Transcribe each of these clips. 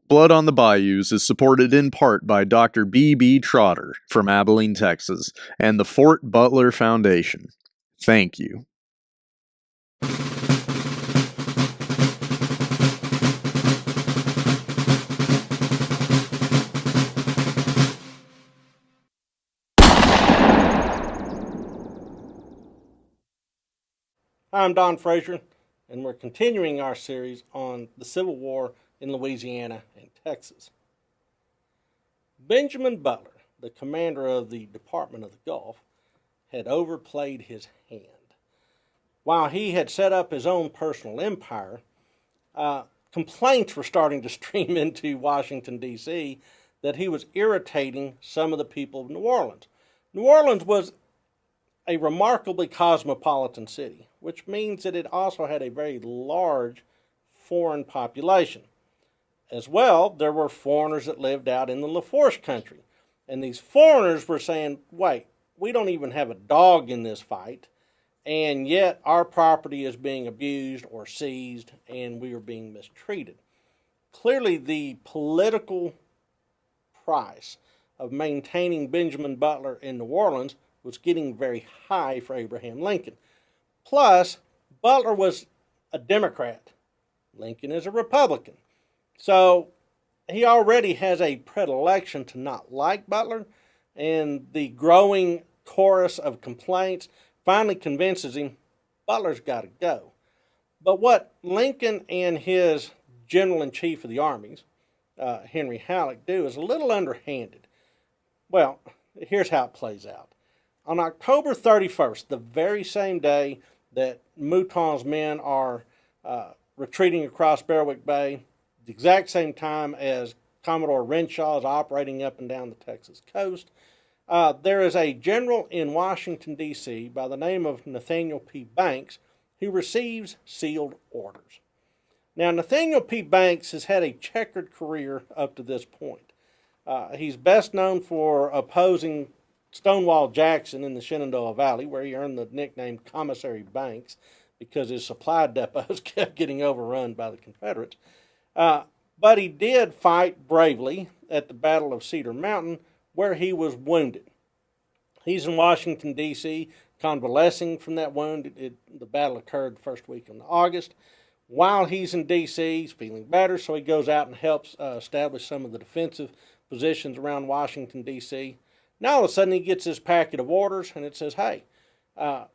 Blood on the Bayous is supported in part by Dr. B. Trotter from Abilene, Texas, and the Fort Butler Foundation. Thank you. I'm Don Frazier, and we're continuing our series on the Civil War in Louisiana and Texas. Benjamin Butler, the commander of the Department of the Gulf, had overplayed his hand. While he had set up his own personal empire, complaints were starting to stream into Washington, D.C., that he was irritating some of the people of New Orleans. New Orleans was a remarkably cosmopolitan city, which means that it also had a very large foreign population. As well, there were foreigners that lived out in the LaForce country. And these foreigners were saying, wait, we don't even have a dog in this fight, and yet our property is being abused or seized, and we are being mistreated. Clearly, the political price of maintaining Benjamin Butler in New Orleans was getting very high for Abraham Lincoln. Plus, Butler was a Democrat. Lincoln is a Republican. So he already has a predilection to not like Butler, and the growing chorus of complaints finally convinces him Butler's got to go. But what Lincoln and his General-in-Chief of the armies, Henry Halleck, do is a little underhanded. Well, here's how it plays out. On October 31st, the very same day that Mouton's men are retreating across Berwick Bay, the exact same time as Commodore Renshaw is operating up and down the Texas coast, there is a general in Washington, D.C. by the name of Nathaniel P. Banks who receives sealed orders. Now, Nathaniel P. Banks has had a checkered career up to this point. He's best known for opposing Stonewall Jackson in the Shenandoah Valley, where he earned the nickname Commissary Banks because his supply depots kept getting overrun by the Confederates. But he did fight bravely at the Battle of Cedar Mountain, where he was wounded. He's in Washington, D.C., convalescing from that wound. The battle occurred the first week in August. While he's in D.C., he's feeling better, so he goes out and helps establish some of the defensive positions around Washington, D.C. Now all of a sudden he gets this packet of orders, and it says, hey,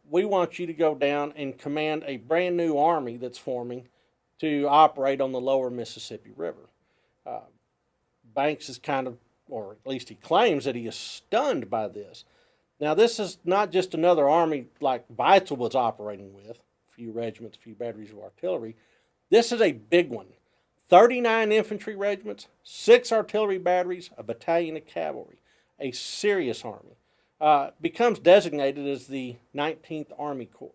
we want you to go down and command a brand new army that's forming to operate on the lower Mississippi River. Banks is kind of, or at least he claims that he is stunned by this. Now this is not just another army like Weitzel was operating with, a few regiments, a few batteries of artillery. This is a big one. 39 infantry regiments, 6 artillery batteries, a battalion of cavalry. A serious army, becomes designated as the 19th Army Corps.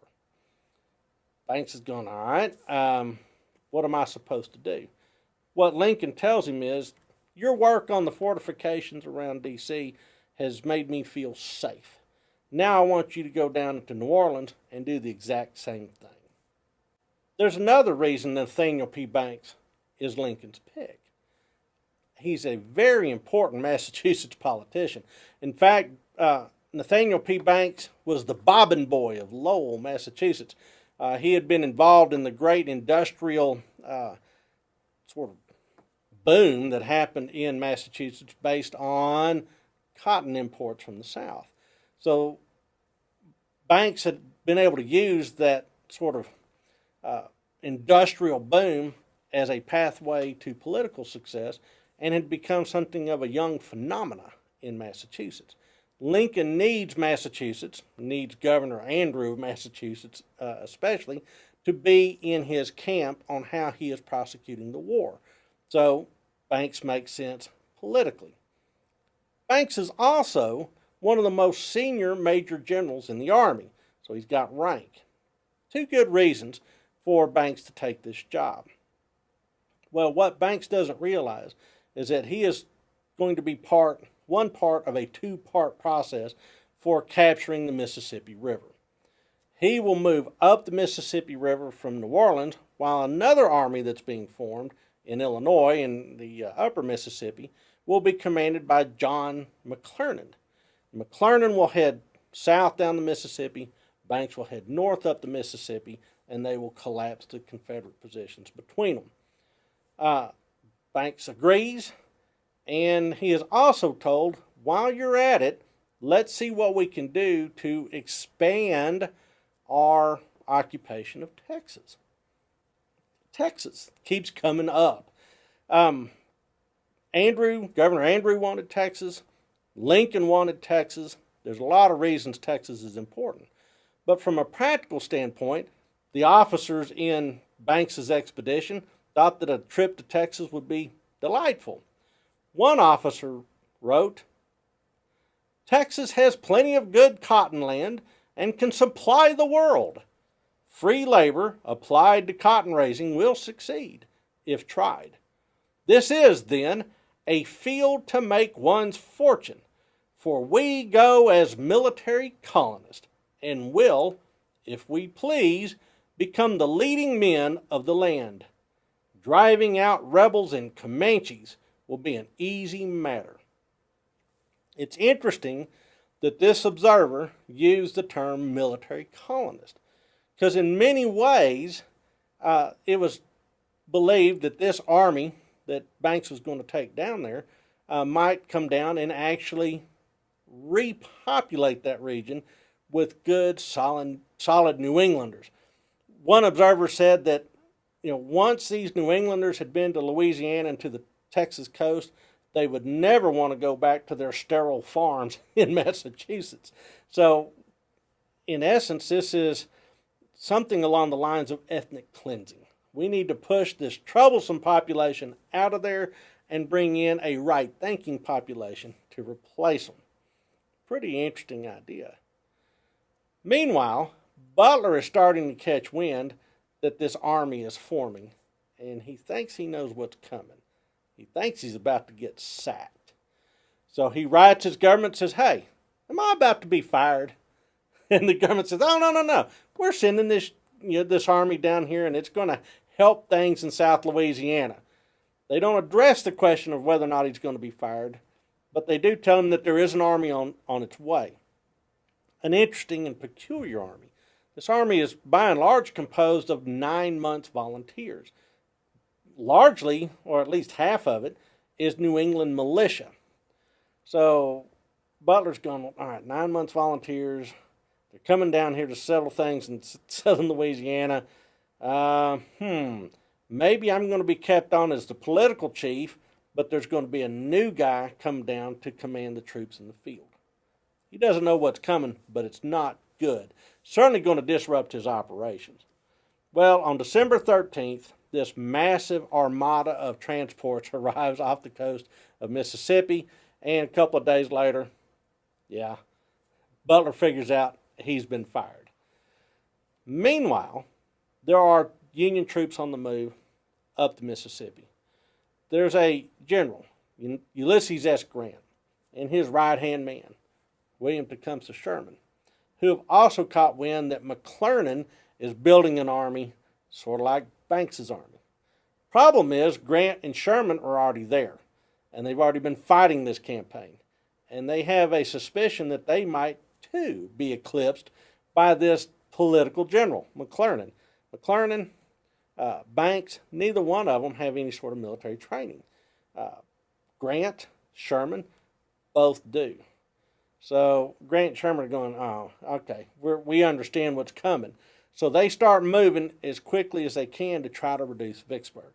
Banks is going, all right, what am I supposed to do? What Lincoln tells him is, your work on the fortifications around D.C. has made me feel safe. Now I want you to go down to New Orleans and do the exact same thing. There's another reason Nathaniel P. Banks is Lincoln's pick. He's a very important Massachusetts politician. In fact, Nathaniel P. Banks was the bobbin boy of Lowell, Massachusetts. He had been involved in the great industrial sort of boom that happened in Massachusetts based on cotton imports from the South. So Banks had been able to use that sort of industrial boom as a pathway to political success, and had become something of a young phenomena in Massachusetts. Lincoln needs Massachusetts, needs Governor Andrew of Massachusetts especially, to be in his camp on how he is prosecuting the war. So Banks makes sense politically. Banks is also one of the most senior major generals in the Army, so he's got rank. 2 good reasons for Banks to take this job. Well, what Banks doesn't realize is that he is going to be one part of a 2-part process for capturing the Mississippi River. He will move up the Mississippi River from New Orleans, while another army that's being formed in Illinois and the upper Mississippi will be commanded by John McClernand. McClernand will head south down the Mississippi, Banks will head north up the Mississippi, and they will collapse the Confederate positions between them. Banks agrees, and he is also told, while you're at it, let's see what we can do to expand our occupation of Texas. Texas keeps coming up. Governor Andrew wanted Texas. Lincoln wanted Texas. There's a lot of reasons Texas is important. But from a practical standpoint, the officers in Banks's expedition thought that a trip to Texas would be delightful. One officer wrote, "Texas has plenty of good cotton land and can supply the world. Free labor applied to cotton raising will succeed, if tried. This is, then, a field to make one's fortune, for we go as military colonists, and will, if we please, become the leading men of the land. Driving out rebels and Comanches will be an easy matter." It's interesting that this observer used the term military colonist, because in many ways it was believed that this army that Banks was going to take down there might come down and actually repopulate that region with good, solid New Englanders. One observer said that once these New Englanders had been to Louisiana and to the Texas coast, they would never want to go back to their sterile farms in Massachusetts. So, in essence, this is something along the lines of ethnic cleansing. We need to push this troublesome population out of there and bring in a right-thinking population to replace them. Pretty interesting idea. Meanwhile, Butler is starting to catch wind that this army is forming, and he thinks he knows what's coming. He thinks he's about to get sacked. So he writes his government and says, "Hey, am I about to be fired?" And the government says, "Oh, no. We're sending this army down here, and it's going to help things in South Louisiana." They don't address the question of whether or not he's going to be fired, but they do tell him that there is an army on its way. An interesting and peculiar army. This army is by and large composed of 9 months volunteers. Largely, or at least half of it, is New England militia. So Butler's going, all right, 9 months volunteers. They're coming down here to settle things in southern Louisiana. Maybe I'm going to be kept on as the political chief, but there's going to be a new guy come down to command the troops in the field. He doesn't know what's coming, but it's not good. Certainly going to disrupt his operations. Well, on December 13th, this massive armada of transports arrives off the coast of Mississippi, and a couple of days later, Butler figures out he's been fired. Meanwhile, there are Union troops on the move up the Mississippi. There's a general, Ulysses S. Grant, and his right-hand man, William Tecumseh Sherman, who have also caught wind that McClernand is building an army sort of like Banks's army. Problem is, Grant and Sherman are already there, and they've already been fighting this campaign, and they have a suspicion that they might, too, be eclipsed by this political general, McClernand. McClernand, Banks, neither one of them have any sort of military training. Grant, Sherman, both do. So Grant and Sherman are going, oh, okay, we understand what's coming. So they start moving as quickly as they can to try to reduce Vicksburg.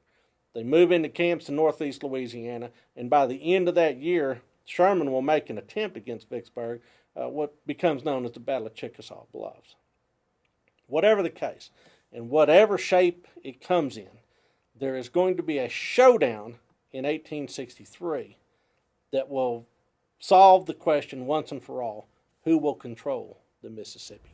They move into camps in northeast Louisiana, and by the end of that year, Sherman will make an attempt against Vicksburg, what becomes known as the Battle of Chickasaw Bluffs. Whatever the case, in whatever shape it comes in, there is going to be a showdown in 1863 that will solve the question once and for all: who will control the Mississippi?